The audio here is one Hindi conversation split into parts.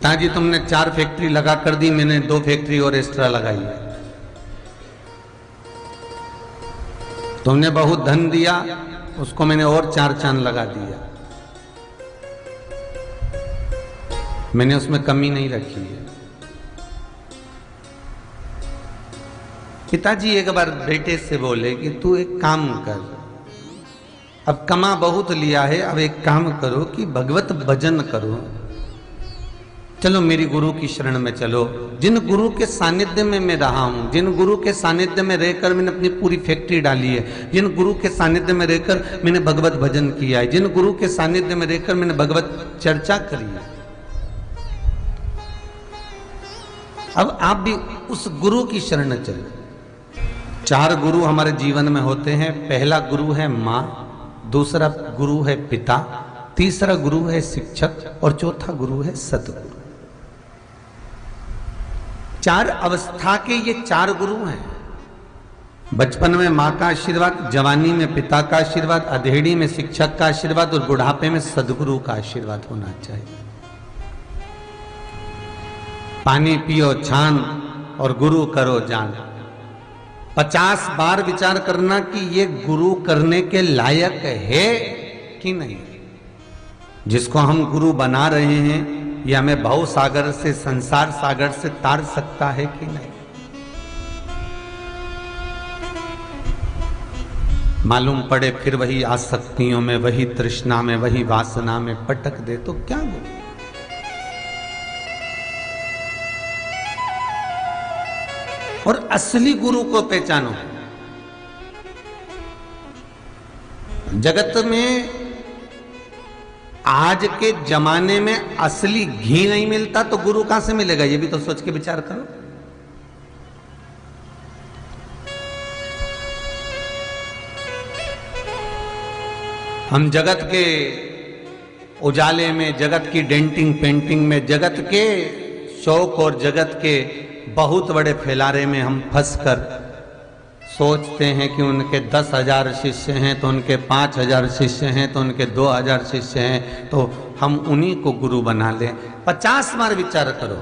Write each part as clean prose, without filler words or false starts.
पिताजी तुमने 4 फैक्ट्री लगा कर दी, मैंने 2 फैक्ट्री और एक्स्ट्रा लगाई है। तुमने बहुत धन दिया, उसको मैंने और 4 चांद लगा दिया, मैंने उसमें कमी नहीं रखी है। पिताजी एक बार बेटे से बोले कि तू एक काम कर, अब कमा बहुत लिया है, अब एक काम करो कि भगवत भजन करो, चलो मेरी गुरु की शरण में चलो। जिन गुरु के सानिध्य में मैं रहा हूं, जिन गुरु के सानिध्य में रहकर मैंने अपनी पूरी फैक्ट्री डाली है, जिन गुरु के सानिध्य में रहकर मैंने भगवत भजन किया है, जिन गुरु के सानिध्य में रहकर मैंने भगवत चर्चा करी है, अब आप भी उस गुरु की शरण में चलो। 4 गुरु हमारे जीवन में होते हैं। पहला गुरु है मां, दूसरा गुरु है पिता, तीसरा गुरु है शिक्षक और चौथा गुरु है सतगुरु। 4 अवस्था के ये 4 गुरु हैं। बचपन में मां का आशीर्वाद, जवानी में पिता का आशीर्वाद, अधेड़ी में शिक्षक का आशीर्वाद और बुढ़ापे में सदगुरु का आशीर्वाद होना चाहिए। पानी पियो छान और गुरु करो जान। 50 बार विचार करना कि ये गुरु करने के लायक है कि नहीं। जिसको हम गुरु बना रहे हैं ये हमें भव सागर से, संसार सागर से तार सकता है कि नहीं। मालूम पड़े फिर वही आसक्तियों में, वही तृष्णा में, वही वासना में पटक दे तो क्या गुरु। और असली गुरु को पहचानो। जगत में आज के जमाने में असली घी नहीं मिलता तो गुरु कहां से मिलेगा, ये भी तो सोच के विचार करो। हम जगत के उजाले में, जगत की डेंटिंग पेंटिंग में, जगत के शौक और जगत के बहुत बड़े फैलारे में हम फंसकर सोचते हैं कि उनके 10,000 शिष्य हैं तो उनके 5,000 शिष्य हैं तो उनके 2,000 शिष्य हैं तो हम उन्हीं को गुरु बना लें। 50 बार विचार करो।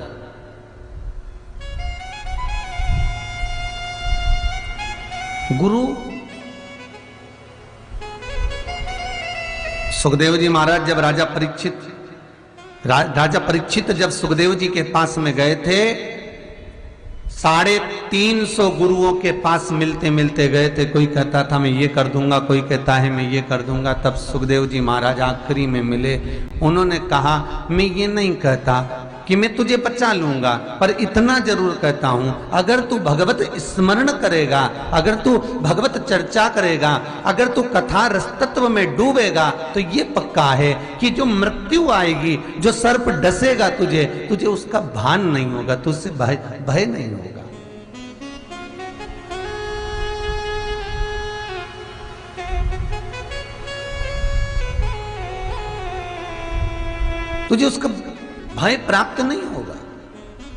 गुरु सुखदेव जी महाराज जब राजा परीक्षित जब सुखदेव जी के पास में गए थे, 350 गुरुओं के पास मिलते मिलते गए थे। कोई कहता था मैं ये कर दूंगा, कोई कहता है मैं ये कर दूंगा। तब सुखदेव जी महाराज आखिरी में मिले। उन्होंने कहा मैं ये नहीं कहता कि मैं तुझे बचा लूंगा, पर इतना जरूर कहता हूं अगर तू भगवत स्मरण करेगा, अगर तू भगवत चर्चा करेगा, अगर तू कथा रसतत्व में डूबेगा तो ये पक्का है कि जो मृत्यु आएगी, जो सर्प डसेगा तुझे उसका भान नहीं होगा, तुझसे भय नहीं होगा। तुझे उसका भय प्राप्त नहीं होगा,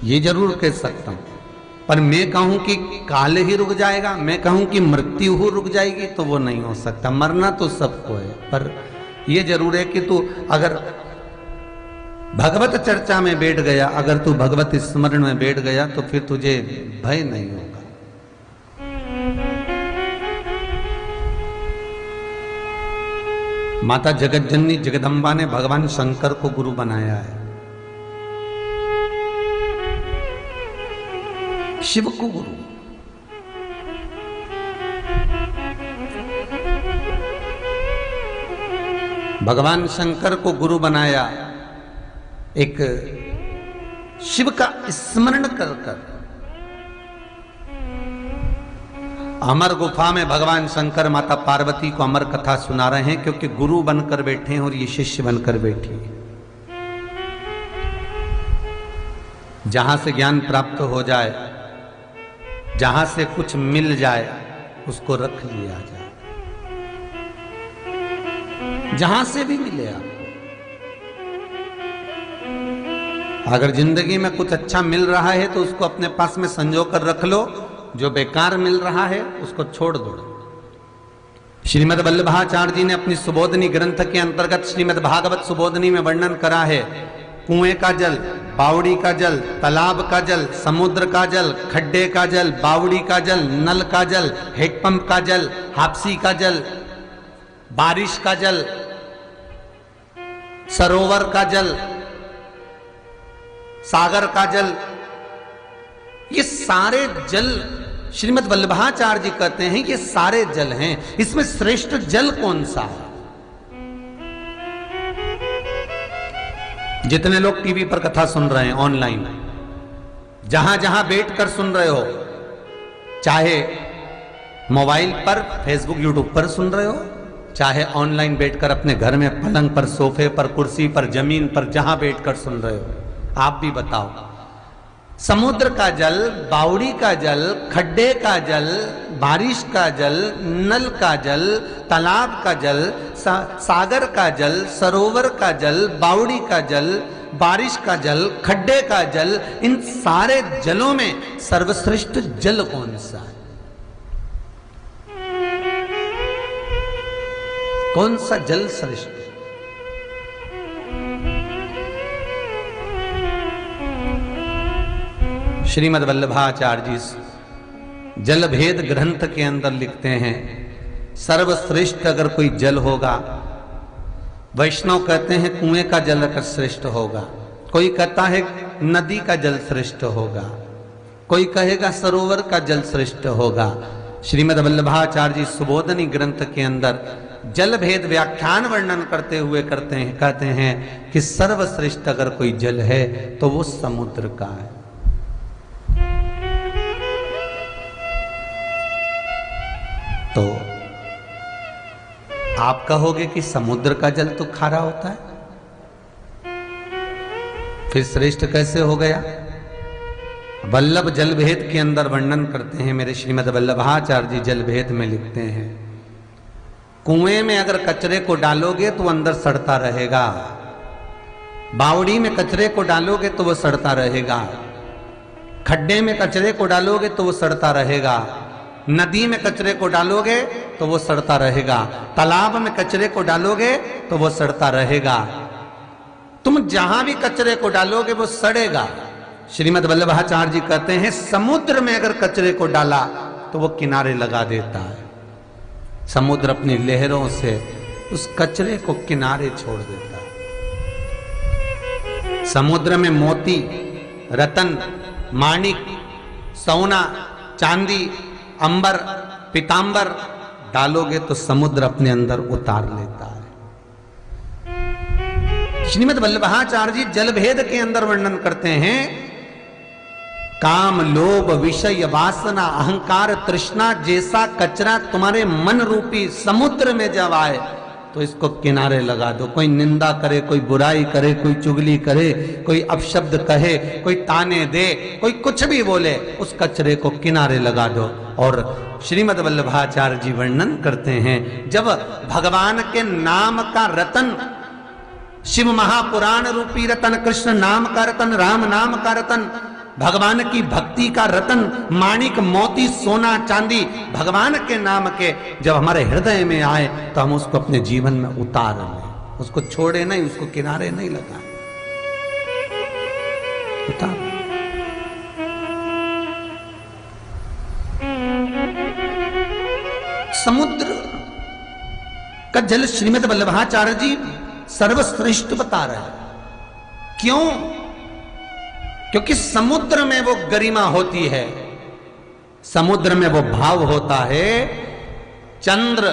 ये जरूर कह सकता हूं। पर मैं कहूं कि काल ही रुक जाएगा, मैं कहूं कि मृत्यु ही रुक जाएगी, तो वो नहीं हो सकता। मरना तो सबको है, पर ये जरूर है कि तू अगर भगवत चर्चा में बैठ गया, अगर तू भगवत स्मरण में बैठ गया तो फिर तुझे भय नहीं होगा। माता जगत जननी जगदम्बा ने भगवान शंकर को गुरु बनाया है, शिव को गुरु। भगवान शंकर को गुरु बनाया एक शिव का स्मरण कर कर। अमर गुफा में भगवान शंकर माता पार्वती को अमर कथा सुना रहे हैं, क्योंकि गुरु बनकर बैठे हैं और ये शिष्य बनकर बैठी है। जहां से ज्ञान प्राप्त हो जाए, जहां से कुछ मिल जाए, उसको रख लिया जाए। जहां से भी मिले आपको। अगर जिंदगी में कुछ अच्छा मिल रहा है तो उसको अपने पास में संजो कर रख लो, जो बेकार मिल रहा है उसको छोड़ दो। श्रीमद् वल्लभाचार्य जी ने अपनी सुबोधनी ग्रंथ के अंतर्गत श्रीमद् भागवत सुबोधनी में वर्णन करा है कुएं का जल, बावड़ी का जल, तालाब का जल, समुद्र का जल, खड्डे का जल, बावड़ी का जल, नल का जल, हैंडपंप का जल, हापसी का जल, बारिश का जल, सरोवर का जल, सागर का जल, ये सारे जल श्रीमद् वल्लभाचार्य जी कहते हैं ये सारे जल हैं। इसमें श्रेष्ठ जल कौन सा है? जितने लोग टीवी पर कथा सुन रहे हैं, ऑनलाइन जहां जहां बैठकर सुन रहे हो, चाहे मोबाइल पर, फेसबुक, यूट्यूब पर सुन रहे हो, चाहे ऑनलाइन बैठकर अपने घर में पलंग पर, सोफे पर, कुर्सी पर, जमीन पर, जहां बैठकर सुन रहे हो, आप भी बताओ, समुद्र का जल, बावड़ी का जल, खड्डे का जल, बारिश का जल, नल का जल, तालाब का जल, सागर का जल, सरोवर का जल, बावड़ी का जल, बारिश का जल, खड्डे का जल, इन सारे जलों में सर्वश्रेष्ठ जल कौन सा है? कौन सा जल श्रेष्ठ? श्रीमद् वल्लभाचार्य जी जल भेद ग्रंथ के अंदर लिखते हैं, सर्वश्रेष्ठ अगर कोई जल होगा, वैष्णव कहते हैं कुएं का जल अगर श्रेष्ठ होगा, कोई कहता है नदी का जल श्रेष्ठ होगा, कोई कहेगा सरोवर का जल श्रेष्ठ होगा। श्रीमद् वल्लभाचार्य जी सुबोधनी ग्रंथ के अंदर जल भेद व्याख्यान वर्णन करते हुए कहते हैं कि सर्वश्रेष्ठ अगर कोई जल है तो वो समुद्र का है। तो आप कहोगे कि समुद्र का जल तो खारा होता है, फिर श्रेष्ठ कैसे हो गया? वल्लभ जल भेद के अंदर वर्णन करते हैं मेरे श्रीमद् वल्लभाचार्य जी, जल भेद में लिखते हैं, कुएं में अगर कचरे को डालोगे तो अंदर सड़ता रहेगा, बावड़ी में कचरे को डालोगे तो वो सड़ता रहेगा, खड्डे में कचरे को डालोगे तो वो सड़ता रहेगा, नदी में कचरे को डालोगे तो वो सड़ता रहेगा, तालाब में कचरे को डालोगे तो वो सड़ता रहेगा, तुम जहां भी कचरे को डालोगे वो सड़ेगा। श्रीमद् वल्लभाचार्य जी कहते हैं समुद्र में अगर कचरे को डाला तो वो किनारे लगा देता है, समुद्र अपनी लहरों से उस कचरे को किनारे छोड़ देता है। समुद्र में मोती, रतन, माणिक, सोना, चांदी, अंबर, पीतांबर डालोगे तो समुद्र अपने अंदर उतार लेता है। श्रीमद् वल्लभाचार्य जी जल भेद के अंदर वर्णन करते हैं, काम, लोभ, विषय, वासना, अहंकार, तृष्णा जैसा कचरा तुम्हारे मन रूपी समुद्र में जब आए तो इसको किनारे लगा दो। कोई निंदा करे, कोई बुराई करे, कोई चुगली करे, कोई अपशब्द कहे, कोई ताने दे, कोई कुछ भी बोले, उस कचरे को किनारे लगा दो। और श्रीमद् वल्लभाचार्य जी वर्णन करते हैं, जब भगवान के नाम का रतन, शिव महापुराण रूपी रतन, कृष्ण नाम का रतन, राम नाम का रतन, भगवान की भक्ति का रतन, माणिक, मोती, सोना, चांदी भगवान के नाम के जब हमारे हृदय में आए तो हम उसको अपने जीवन में उतार लें, उसको छोड़े नहीं, उसको किनारे नहीं लगाए, उतार। समुद्र का जल श्रीमद् वल्लभाचार्य जी सर्वश्रेष्ठ बता रहे हैं। क्यों? क्योंकि समुद्र में वो गरिमा होती है, समुद्र में वो भाव होता है। चंद्र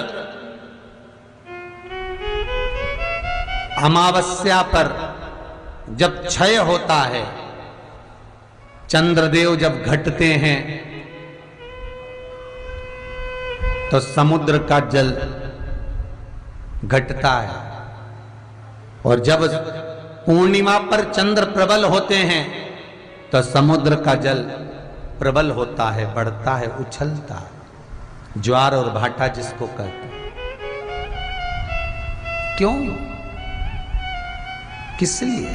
अमावस्या पर जब क्षय होता है, चंद्रदेव जब घटते हैं तो समुद्र का जल घटता है, और जब पूर्णिमा पर चंद्र प्रबल होते हैं तो समुद्र का जल प्रबल होता है, बढ़ता है, उछलता है, ज्वार और भाटा जिसको कहते हैं। क्यों? किस लिए?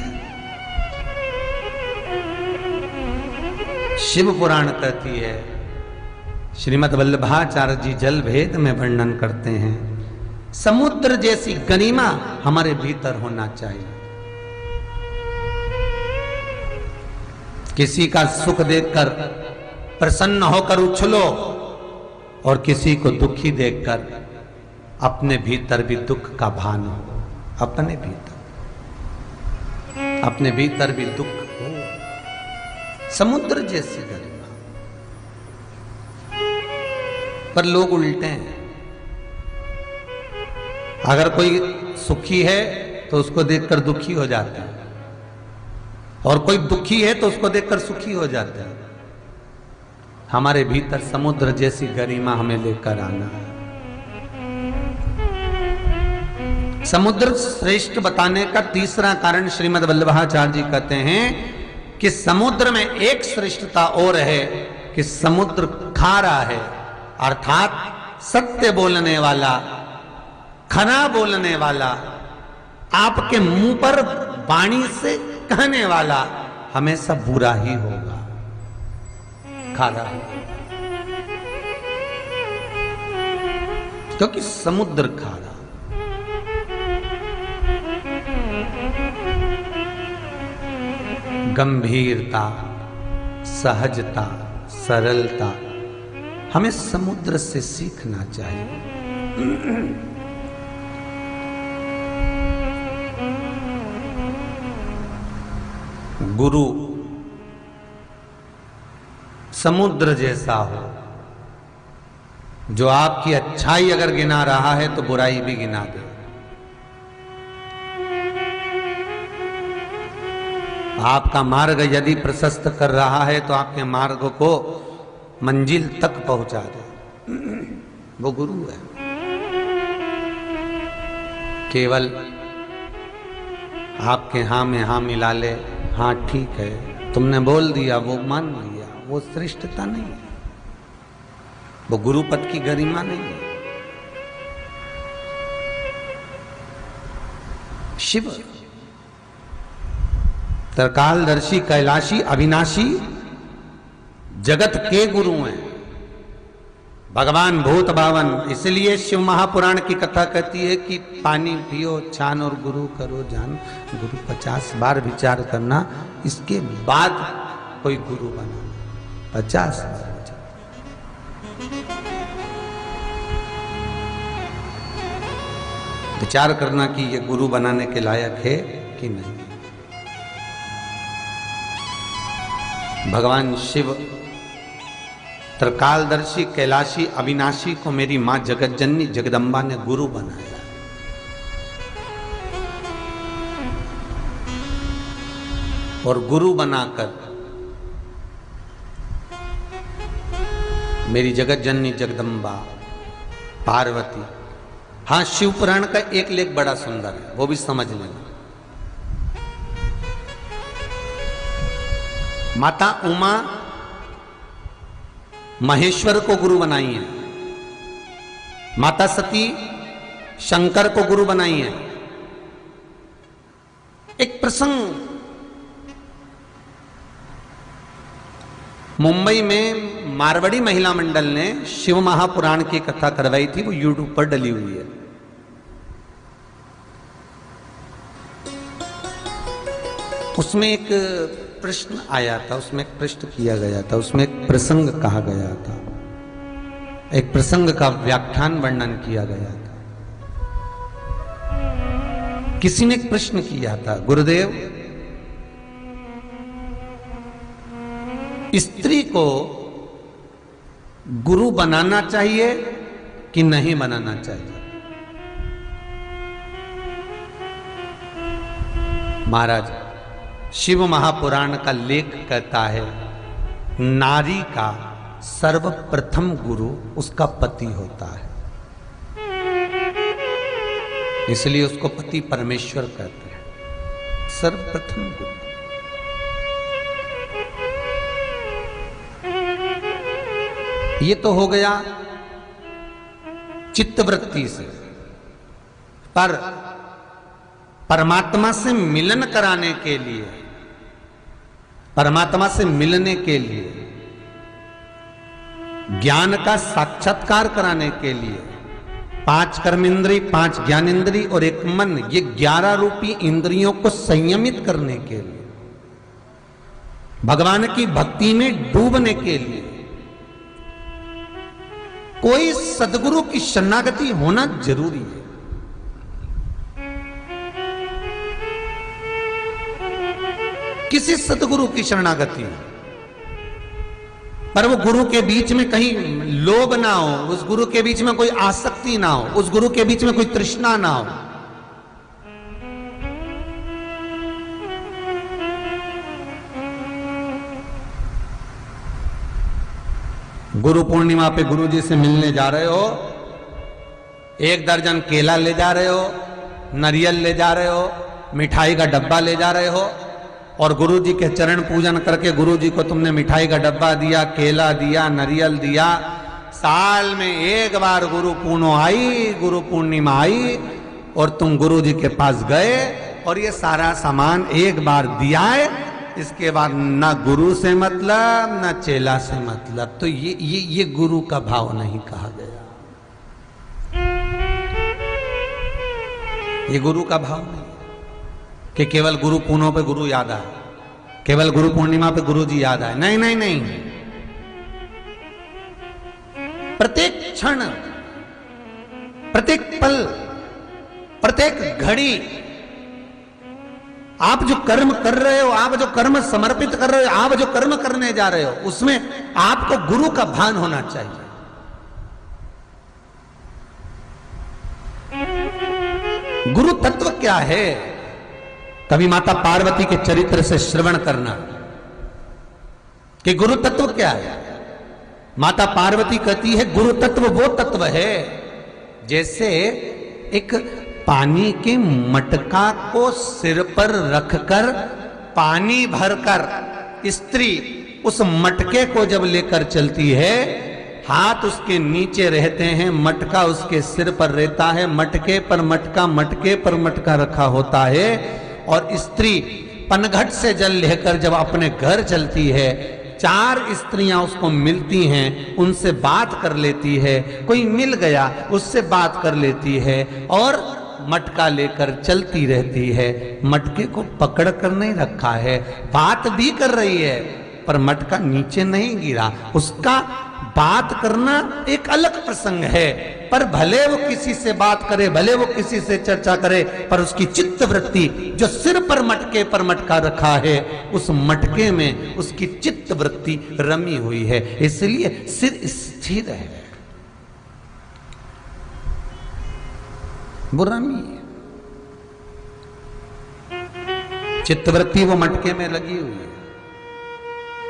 शिव पुराण कहती है, श्रीमद् वल्लभाचार्य जी जल भेद में वर्णन करते हैं, समुद्र जैसी गरिमा हमारे भीतर होना चाहिए। किसी का सुख देखकर प्रसन्न होकर उछलो और किसी को दुखी देखकर अपने भीतर भी दुख का भान हो। अपने भीतर भी दुख हो। समुद्र जैसी गरिमा। पर लोग उल्टे हैं। अगर कोई सुखी है तो उसको देखकर दुखी हो जाते हैं, और कोई दुखी है तो उसको देखकर सुखी हो जाते हैं। हमारे भीतर समुद्र जैसी गरिमा हमें लेकर आना है। समुद्र श्रेष्ठ बताने का तीसरा कारण श्रीमद् वल्लभाचार्य जी कहते हैं कि समुद्र में एक श्रेष्ठता और है कि समुद्र खारा है, अर्थात सत्य बोलने वाला, खरा बोलने वाला, आपके मुंह पर वाणी से कहने वाला हमेशा बुरा ही होगा, खारा, क्योंकि समुद्र खारा। गंभीरता, सहजता, सरलता हमें समुद्र से सीखना चाहिए। गुरु समुद्र जैसा हो, जो आपकी अच्छाई अगर गिना रहा है तो बुराई भी गिना दे। आपका मार्ग यदि प्रशस्त कर रहा है तो आपके मार्ग को मंजिल तक पहुंचा दे। वो गुरु है। केवल आपके हाँ में हाँ मिला ले, हाँ ठीक है, तुमने बोल दिया, वो मान लिया, वो श्रेष्ठता नहीं है, वो गुरुपद की गरिमा नहीं है। शिव त्रिकालदर्शी, कैलाशी, अविनाशी जगत के गुरु हैं, भगवान भूत भावन। इसलिए शिव महापुराण की कथा कहती है कि पानी पियो छान और गुरु करो जान। गुरु 50 बार विचार करना, इसके बाद कोई गुरु बना। 50 बार विचार करना कि ये गुरु बनाने के लायक है कि नहीं। भगवान शिव त्रिकालदर्शी, कैलाशी, अविनाशी को मेरी मां जगतजननी जगदम्बा ने गुरु बनाया। और गुरु बनाकर मेरी जगतजननी जगदम्बा पार्वती। हाँ, शिव पुराण का एक लेख बड़ा सुंदर है, वो भी समझ लेना। माता उमा महेश्वर को गुरु बनाई है, माता सती शंकर को गुरु बनाई है। एक प्रसंग मुंबई में मारवाड़ी महिला मंडल ने शिव महापुराण की कथा करवाई थी, वो यूट्यूब पर डली हुई है। उसमें एक प्रश्न आया था, उसमें एक प्रश्न किया गया था, उसमें एक प्रसंग कहा गया था, एक प्रसंग का व्याख्यान वर्णन किया गया था। किसी ने एक प्रश्न किया था, गुरुदेव, स्त्री को गुरु बनाना चाहिए कि नहीं बनाना चाहिए? महाराज, शिव महापुराण का लेख कहता है, नारी का सर्वप्रथम गुरु उसका पति होता है, इसलिए उसको पति परमेश्वर कहते हैं। सर्वप्रथम गुरु। ये तो हो गया चित्तवृत्ति से, पर परमात्मा से मिलन कराने के लिए, परमात्मा से मिलने के लिए, ज्ञान का साक्षात्कार कराने के लिए 5 कर्मेंद्रिय, 5 ज्ञानेंद्रिय और 1 मन, ये 11 रूपी इंद्रियों को संयमित करने के लिए भगवान की भक्ति में डूबने के लिए कोई सदगुरु की शरणागति होना जरूरी है। किसी सदगुरु की शरणागति, पर वो गुरु के बीच में कहीं लोभ ना हो, उस गुरु के बीच में कोई आसक्ति ना हो, उस गुरु के बीच में कोई तृष्णा ना हो। गुरु पूर्णिमा पे गुरु जी से मिलने जा रहे हो, 1 दर्जन केला ले जा रहे हो, नारियल ले जा रहे हो, मिठाई का डब्बा ले जा रहे हो, और गुरु जी के चरण पूजन करके गुरु जी को तुमने मिठाई का डब्बा दिया, केला दिया, नारियल दिया। साल में 1 बार गुरु पूर्णिमा आई और तुम गुरु जी के पास गए और ये सारा सामान 1 बार दिया है, इसके बाद ना गुरु से मतलब ना चेला से मतलब। तो ये गुरु का भाव नहीं कहा गया, ये गुरु का भाव नहीं कि केवल गुरु पूर्णों पे गुरु याद आए, केवल गुरु पूर्णिमा पे गुरु जी याद आए। नहीं नहीं नहीं, प्रत्येक क्षण, प्रत्येक पल, प्रत्येक घड़ी आप जो कर्म कर रहे हो, आप जो कर्म समर्पित कर रहे हो, आप जो कर्म करने जा रहे हो, उसमें आपको गुरु का भान होना चाहिए। गुरु तत्व क्या है? कभी माता पार्वती के चरित्र से श्रवण करना कि गुरु तत्व क्या है। माता पार्वती कहती है गुरु तत्व वो तत्व है जैसे एक पानी के मटका को सिर पर रखकर पानी भरकर स्त्री उस मटके को जब लेकर चलती है, हाथ उसके नीचे रहते हैं, मटका उसके सिर पर रहता है, मटके पर मटका, मटके पर मटका रखा होता है, और स्त्री पनघट से जल लेकर जब अपने घर चलती है, 4 स्त्रियां उसको मिलती हैं, उनसे बात कर लेती है, कोई मिल गया उससे बात कर लेती है और मटका लेकर चलती रहती है। मटके को पकड़ कर नहीं रखा है, बात भी कर रही है पर मटका नीचे नहीं गिरा। उसका बात करना एक अलग प्रसंग है, पर भले वो किसी से बात करे, भले वो किसी से चर्चा करे, पर उसकी चित्त वृत्ति जो सिर पर मटका रखा है, उस मटके में उसकी चित्त वृत्ति रमी हुई है, इसलिए सिर स्थिर है, वो रमी है। चित्त वृत्ति वो मटके में लगी हुई है।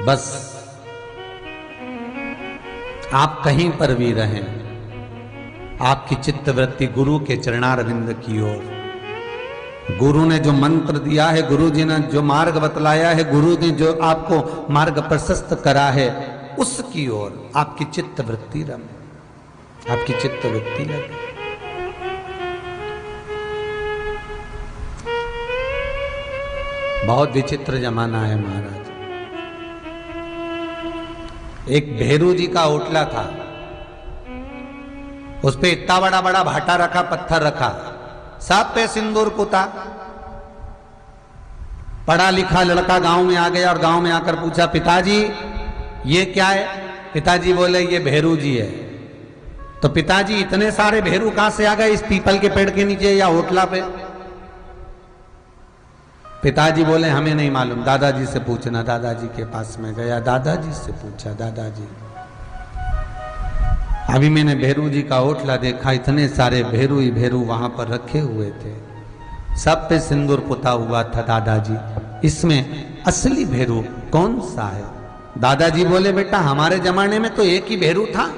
बस आप कहीं पर भी रहें, आपकी चित्त वृत्ति गुरु के चरणारविंद की ओर। गुरु ने जो मंत्र दिया है, गुरु जी ने जो मार्ग बतलाया है, गुरु ने जो आपको मार्ग प्रशस्त करा है, उसकी ओर आपकी चित्त वृत्ति रमे, आपकी चित्त वृत्ति लगे। बहुत विचित्र जमाना है महाराज। एक भेरू जी का ओटला था, उस पे इतना बड़ा बड़ा भाटा रखा, पत्थर रखा, सब पे सिंदूर पुता। पढ़ा लिखा लड़का गांव में आ गया और गांव में आकर पूछा, पिताजी ये क्या है? पिताजी बोले ये भेरू जी है। तो पिताजी इतने सारे भेरू कहां से आ गए इस पीपल के पेड़ के नीचे या ओटला पे? पिताजी बोले हमें नहीं मालूम, दादाजी से पूछना। दादाजी के पास में गया, दादाजी से पूछा, दादाजी अभी मैंने भेरू जी का ओटला देखा, इतने सारे भेरू ही भेरू वहां पर रखे हुए थे, सब पे सिंदूर पुता हुआ था, दादाजी इसमें असली भेरू कौन सा है? दादाजी बोले बेटा हमारे जमाने में तो एक ही भेरू था,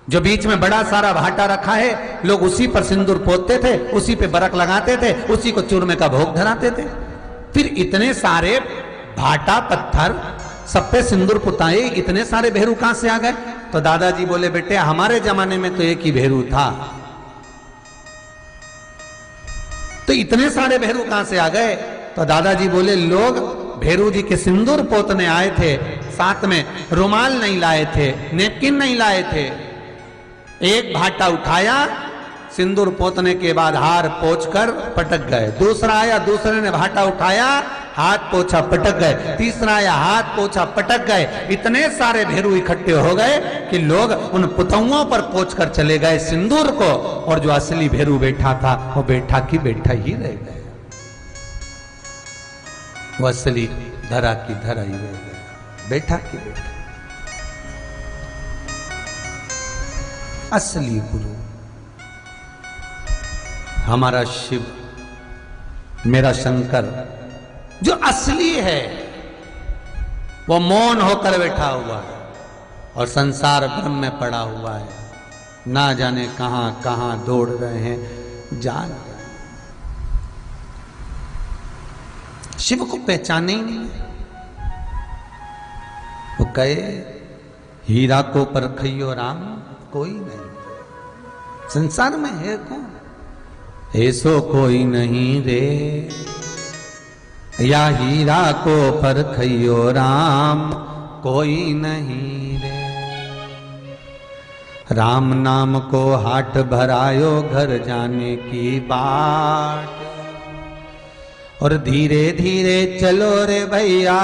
जो बीच में बड़ा सारा भाटा रखा है, लोग उसी पर सिंदूर पोतते थे, उसी पे बरक लगाते थे, उसी को चूरमे का भोग धराते थे। फिर इतने सारे भाटा पत्थर सब पे सिंदूर पुताए, इतने सारे भेरू कहां से आ गए? तो दादाजी बोले बेटे हमारे जमाने में तो एक ही भेरू था। तो इतने सारे भेरू कहां से आ गए? तो दादाजी बोले लोग भेरू जी के सिंदूर पोतने आए थे, साथ में रुमाल नहीं लाए थे, नेपकिन नहीं लाए थे। एक भाटा उठाया, सिंदूर पोतने के बाद हार पोंछकर पटक गए। दूसरा आया, दूसरे ने भाटा उठाया, हाथ पोछा पटक गए, तीसरा आया हाथ पोछा पटक गए। इतने सारे भेरू इकट्ठे हो गए कि लोग उन पुतौओं पर पोछ कर चले गए सिंदूर को, और जो असली भेरू बैठा था वो बैठा की बैठा ही रह गए। वो असली धरा की धरा ही रह गए, बैठा की बैठा। असली गुरु हमारा शिव, मेरा शंकर जो असली है, वो मौन होकर बैठा हुआ है और संसार भ्रम में पड़ा हुआ है। ना जाने कहां कहां दौड़ रहे हैं, जान रहे हैं। शिव को पहचाने ही नहीं। वो कहे हीरा को परखइयो राम, कोई नहीं संसार में है कौन, ऐसो कोई नहीं रे। या हीरा को परखइयो राम, कोई नहीं रे। राम नाम को हाट भरायो, घर जाने की बाट, और धीरे धीरे चलो रे भैया,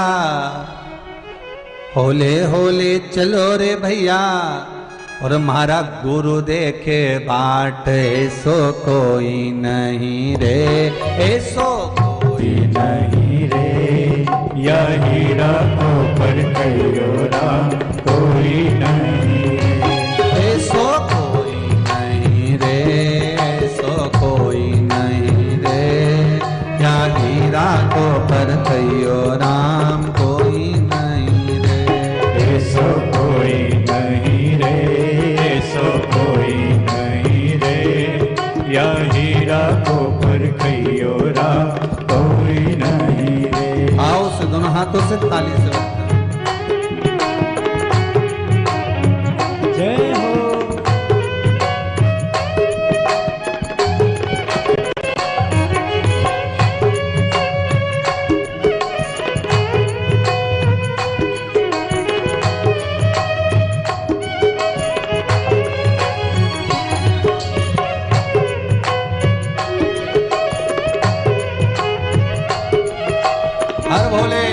होले होले चलो रे भैया। और हमारा गुरु देखे बाट, ऐसो कोई नहीं रे, ऐसो कोई नहीं रे। या हीरा को परखइयो राम, कोई नहीं रे। ऐसो कोई नहीं रे, ऐसो कोई नहीं रे। या हीरा को परखइयो राम, कोई नहीं रे। ऐसो कोई नहीं रे, ऐसो कोई नहीं रे। या हीरा को परखइयो राम, कोई नहीं रे। आओ से दोनों हाथों से ताली से जय हो। हर भोले।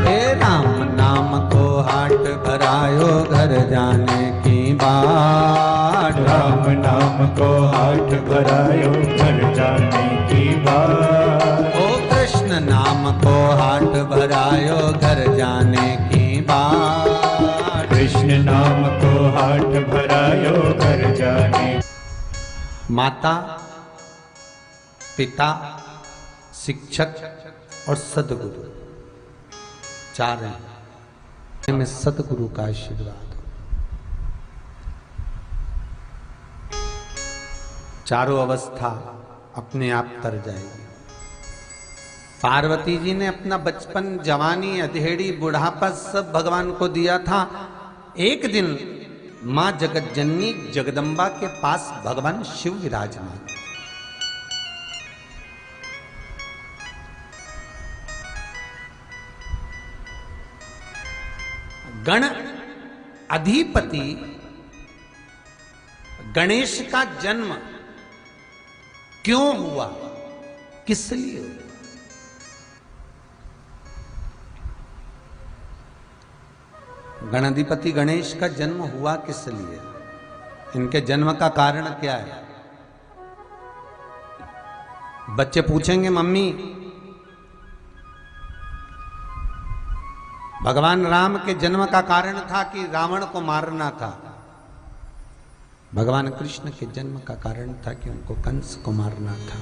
हे राम नाम को हाट भरायो, घर जाने की बाट। राम नाम को हाट भरायो, घर जाने की बात। ओ कृष्ण नाम को हाट भरायो, घर जाने की बाट। कृष्ण नाम को हाट भरायो, घर जाने। माता, पिता, शिक्षक और सदगुरु चार हैं। में सदगुरु का आशीर्वाद हो। चारों अवस्था अपने आप तर जाएगी। पार्वती जी ने अपना बचपन, जवानी, अधेड़ी, बुढ़ापा सब भगवान को दिया था। एक दिन मां जगत जननी जगदम्बा के पास भगवान शिव विराजमान। गण अधिपति गणेश का जन्म क्यों हुआ, किस लिए हुआ? गणाधिपति गणेश का जन्म हुआ किस लिए? इनके जन्म का कारण क्या है? बच्चे पूछेंगे मम्मी, भगवान राम के जन्म का कारण था कि रावण को मारना था? भगवान कृष्ण के जन्म का कारण था कि उनको कंस को मारना था।